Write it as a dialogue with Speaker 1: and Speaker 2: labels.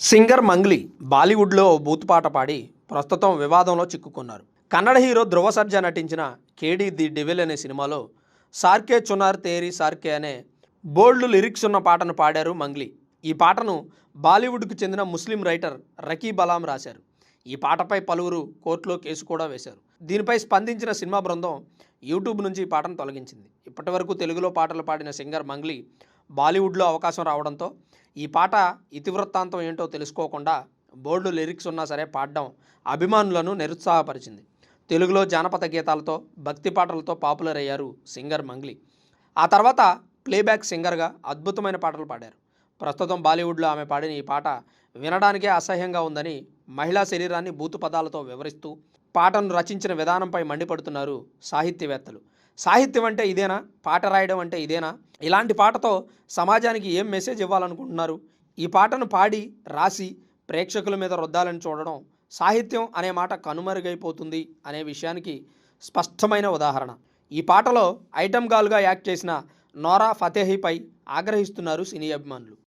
Speaker 1: Singer Mangli బాలీవుడ్లో ఓ booth పాట పాడి ప్రస్తుతం వివాదంలో చిక్కుకున్నారు. కన్నడ హీరో ధ్రువ సర్జా నటించిన కేడీ ది డెవిల్ అనే సినిమాలో సార్కే చునార్ తేరీ సార్కే అనే బోల్డ్ లిరిక్స్ ఉన్న పాటను పాడారు మంగ్లీ. ఈ పాటను బాలీవుడ్కు చెందిన ముస్లిం రైటర్ రకీబ్ అలాం రాశారు. ఈ పాటపై పలువురు కోర్టులో కేసు కూడా వేశారు. దీనిపై స్పందించిన సినిమా బృందం యూట్యూబ్ నుంచి ఈ పాటను తొలగించింది. ఇప్పటివరకు తెలుగులో పాటలు పాడిన సింగర్ మంగ్లీ బాలీవుడ్లో అవకాశం రావడంతో ఈ పాట ఇతివృత్తాంతం ఏంటో తెలుసుకోకుండా బోల్డ్ లిరిక్స్ ఉన్నా సరే పాడడం అభిమానులను నిరుత్సాహపరిచింది. తెలుగులో జానపద గీతాలతో భక్తి పాటలతో పాపులర్ అయ్యారు సింగర్ మంగ్లీ. ఆ తర్వాత ప్లేబ్యాక్ సింగర్గా అద్భుతమైన పాటలు పాడారు. ప్రస్తుతం బాలీవుడ్లో ఆమె పాడిన ఈ పాట వినడానికే అసహ్యంగా ఉందని మహిళా శరీరాన్ని బూతు పదాలతో వివరిస్తూ పాటను రచించిన విధానంపై మండిపడుతున్నారు సాహిత్యవేత్తలు. సాహిత్యం అంటే ఇదేనా? పాట రాయడం అంటే ఇదేనా? ఇలాంటి పాటతో సమాజానికి ఏం మెసేజ్ ఇవ్వాలనుకుంటున్నారు? ఈ పాటను పాడి రాసి ప్రేక్షకుల మీద రుద్దాలని చూడడం సాహిత్యం అనే మాట కనుమరుగైపోతుంది అనే విషయానికి స్పష్టమైన ఉదాహరణ. ఈ పాటలో ఐటమ్ గర్ల్గా యాక్ట్ చేసిన నోరా ఫతేహీపై ఆగ్రహిస్తున్నారు సినీ అభిమానులు.